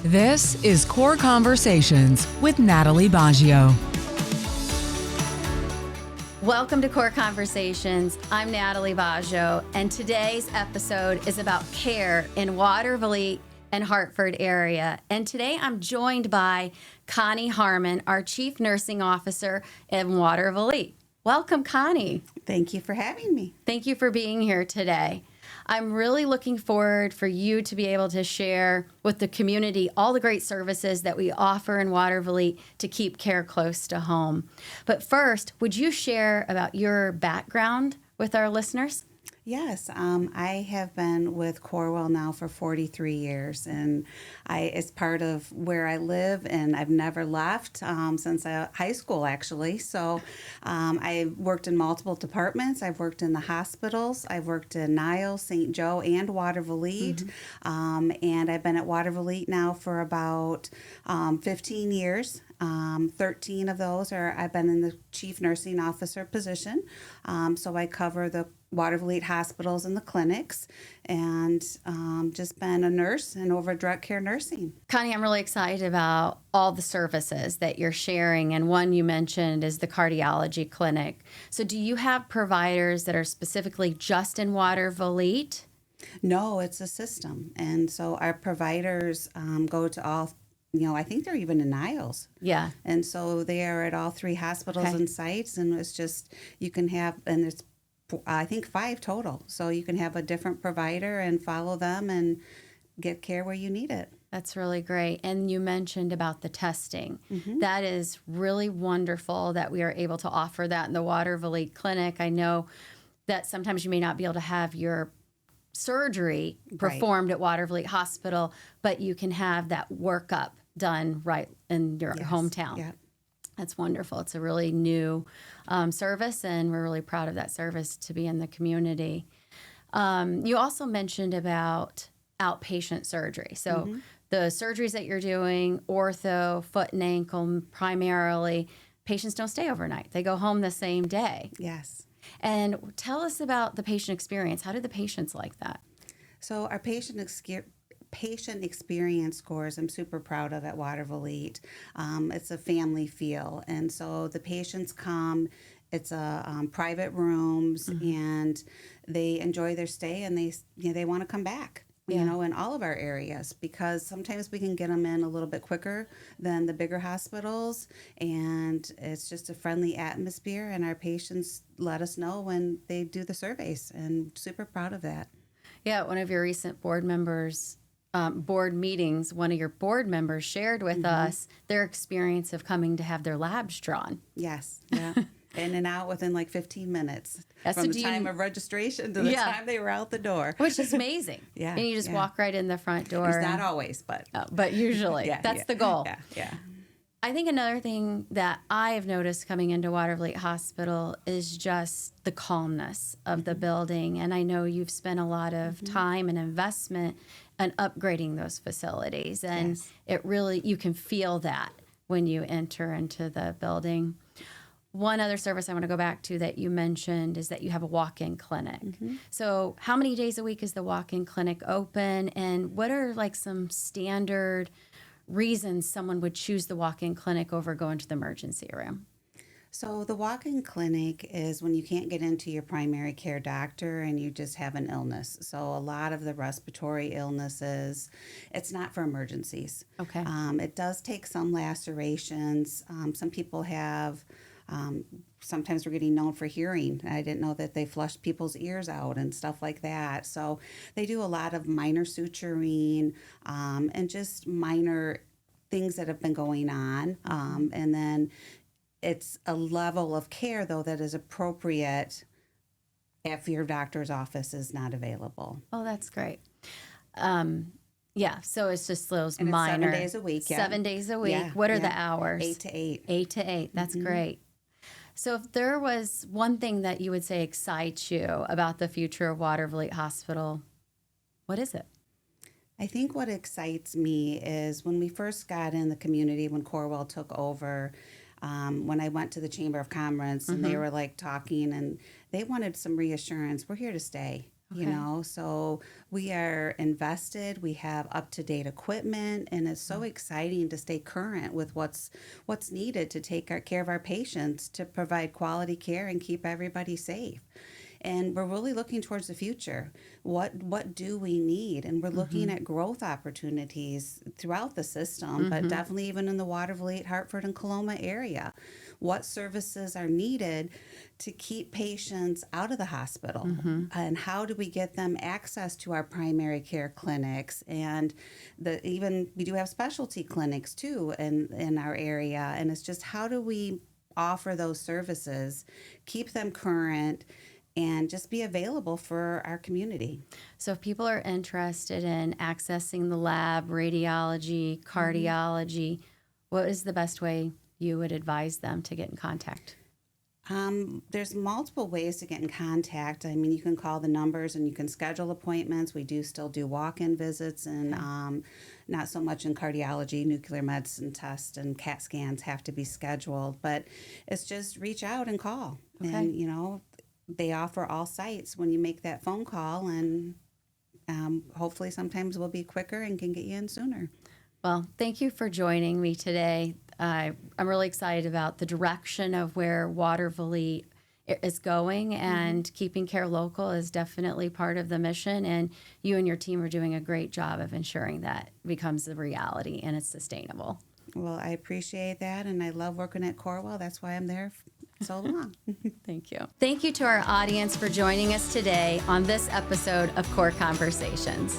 This is Core Conversations with Natalie Baggio. Welcome to Core Conversations. I'm Natalie Baggio, and today's episode is about care in Watervliet and Hartford area. And today I'm joined by Connie Harmon, our Chief Nursing Officer in Watervliet. Welcome, Connie. Thank you for having me. Thank you for being here today. I'm really looking forward for you to be able to share with the community all the great services that we offer in Watervliet to keep care close to home. But first, would you share about your background with our listeners? Yes, I have been with Corewell now for 43 years, and it's part of where I live, and I've never left since high school, actually. So I worked in multiple departments. I've worked in the hospitals. I've worked in Niles, St. Joe, and Watervliet, and I've been at Watervliet now for about 15 years. 13 of those I've been in the Chief Nursing Officer position, so I cover the Watervliet hospitals and the clinics, and just been a nurse and over direct care nursing. Connie, I'm really excited about all the services that you're sharing, and one you mentioned is the cardiology clinic. So do you have providers that are specifically just in Watervliet? No, it's a system, and so our providers go to all, I think they're even in Niles. Yeah. And so they are at all three hospitals and sites, and it's just, you can have, and it's, I think 5 total. So you can have a different provider and follow them and get care where you need it. That's really great. And you mentioned about the testing. That is really wonderful that we are able to offer that in the Watervliet clinic. I know that sometimes you may not be able to have your surgery performed at Watervliet Hospital, but you can have that workup done right in your hometown. Yeah. That's wonderful. It's a really new service, and we're really proud of that service to be in the community. You also mentioned about outpatient surgery. So the surgeries that you're doing, ortho, foot and ankle primarily, patients don't stay overnight. They go home the same day. Yes. And tell us about the patient experience. How do the patients like that? So our patient experience scores I'm super proud of at Watervliet. It's a family feel, and so the patients come. It's private rooms, and they enjoy their stay, and they want to come back. In all of our areas, because sometimes we can get them in a little bit quicker than the bigger hospitals, and it's just a friendly atmosphere, and our patients let us know when they do the surveys, and super proud of that. Yeah, one of your recent board meetings, one of your board members shared with us their experience of coming to have their labs drawn. Yes, yeah. In and out within like 15 minutes from the time of registration to the time they were out the door. Which is amazing. Yeah. And you just walk right in the front door. It's not always, but usually. That's the goal. Yeah. I think another thing that I have noticed coming into Watervliet Hospital is just the calmness of the building. And I know you've spent a lot of time and investment in upgrading those facilities. And it really, you can feel that when you enter into the building. One other service I want to go back to that you mentioned is that you have a walk-in clinic. So how many days a week is the walk-in clinic open, and what are like some standard reasons someone would choose the walk-in clinic over going to the emergency room? So the walk-in clinic is when you can't get into your primary care doctor and you just have an illness. So a lot of the respiratory illnesses, it's not for emergencies. Okay. It does take some lacerations. Some people have... sometimes we're getting known for hearing. I didn't know that they flushed people's ears out and stuff like that. So they do a lot of minor suturing and just minor things that have been going on. And then it's a level of care, though, that is appropriate if your doctor's office is not available. Oh, that's great. Yeah, so it's just those and minor. It's 7 days a week. 7 days a week. What are the hours? 8 to 8. 8 to 8. That's great. So if there was one thing that you would say excites you about the future of Watervliet Hospital, what is it? I think what excites me is when we first got in the community, when Corewell took over, when I went to the Chamber of Commerce and they were like talking and they wanted some reassurance. We're here to stay. You know, so we are invested. We have up-to-date equipment, and it's so exciting to stay current with what's needed to take care of our patients, to provide quality care and keep everybody safe. And we're really looking towards the future. What do we need? And we're looking at growth opportunities throughout the system, but definitely even in the Watervliet, Hartford, and Coloma area. What services are needed to keep patients out of the hospital? And how do we get them access to our primary care clinics? And even we do have specialty clinics too in our area. And it's just, how do we offer those services, keep them current, and just be available for our community. So if people are interested in accessing the lab, radiology, cardiology, what is the best way you would advise them to get in contact? There's multiple ways to get in contact. I mean, you can call the numbers and you can schedule appointments. We do still do walk-in visits, and not so much in cardiology. Nuclear medicine tests and CAT scans have to be scheduled, but it's just reach out and call. And, you know, they offer all sites when you make that phone call, and hopefully sometimes we'll be quicker and can get you in sooner. Well, thank you for joining me today. I'm really excited about the direction of where Watervliet is going, and keeping care local is definitely part of the mission, and you and your team are doing a great job of ensuring that becomes a reality and it's sustainable. Well, I appreciate that, and I love working at Corewell. That's why I'm there so long. Thank you. Thank you to our audience for joining us today on this episode of Core Conversations.